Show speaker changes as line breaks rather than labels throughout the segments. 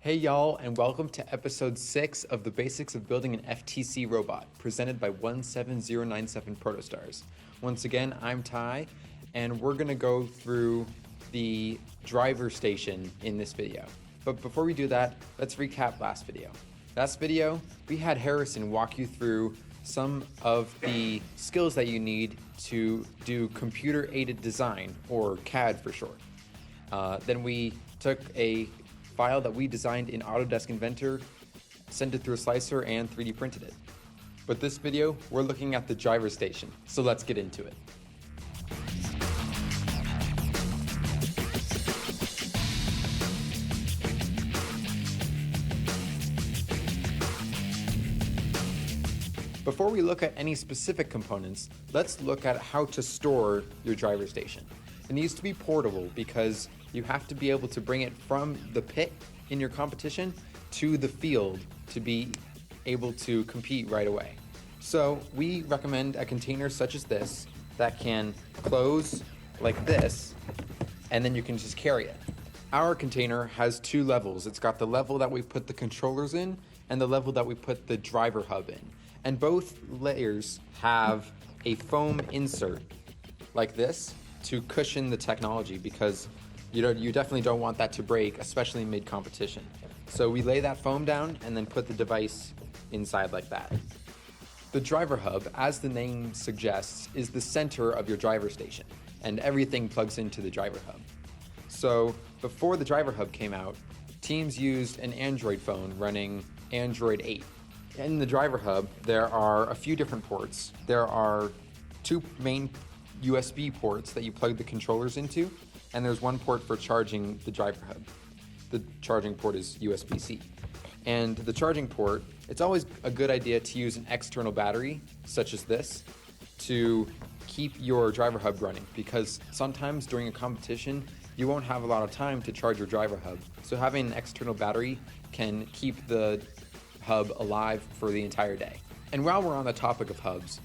Hey y'all, and welcome to episode 6 of the basics of building an FTC robot, presented by 17097 Protostars. Once again, I'm Ty, and we're gonna go through the driver station in this video. But before we do that, let's recap last video. Last video, we had Harrison walk you through some of the skills that you need to do computer-aided design, or CAD for short. Then we took a file that we designed in Autodesk Inventor, sent it through a slicer, and 3D printed it. But this video, we're looking at the driver station, so let's get into it. Before we look at any specific components, let's look at how to store your driver station. It needs to be portable because you have to be able to bring it from the pit in your competition to the field to be able to compete right away. So we recommend a container such as this that can close like this, and then you can just carry it. Our container has two levels. It's got the level that we put the controllers in and the level that we put the driver hub in. And both layers have a foam insert like this to cushion the technology, because you definitely don't want that to break, especially mid-competition. So we lay that foam down and then put the device inside like that. The driver hub, as the name suggests, is the center of your driver station, and everything plugs into the driver hub. So before the driver hub came out, teams used an Android phone running Android 8. In the driver hub, there are a few different ports. There are two main USB ports that you plug the controllers into, and there's one port for charging the driver hub. The charging port is USB-C. And the charging port, it's always a good idea to use an external battery, such as this, to keep your driver hub running, because sometimes during a competition, you won't have a lot of time to charge your driver hub. So having an external battery can keep the hub alive for the entire day. And while we're on the topic of hubs,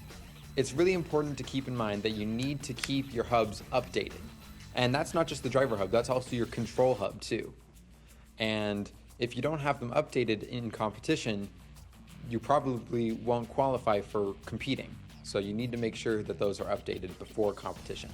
it's really important to keep in mind that you need to keep your hubs updated. And that's not just the driver hub, that's also your control hub too. And if you don't have them updated in competition, you probably won't qualify for competing. So you need to make sure that those are updated before competition.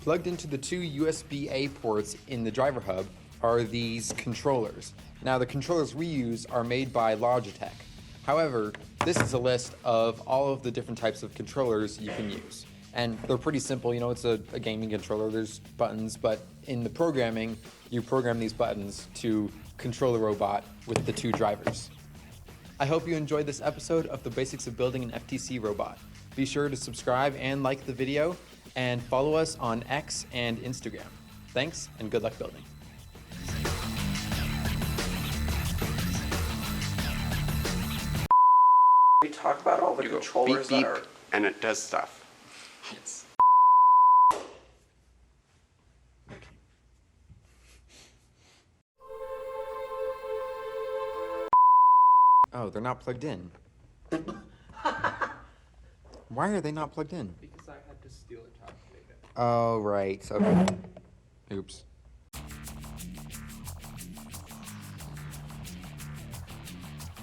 Plugged into the two USB-A ports in the driver hub are these controllers. Now, the controllers we use are made by Logitech. However, this is a list of all of the different types of controllers you can use. And they're pretty simple. You know, it's a gaming controller, there's buttons, but in the programming, you program these buttons to control the robot with the two drivers. I hope you enjoyed this episode of the basics of building an FTC robot. Be sure to subscribe and like the video, and follow us on X and Instagram. Thanks, and good luck building.
We talk about all the
You go
controllers
beep, beep,
that are...
and it does stuff.
It's...
Oh, they're not plugged in. Why are they not plugged in?
Because I had to steal a calculator.
Oh, right. Okay. Oops.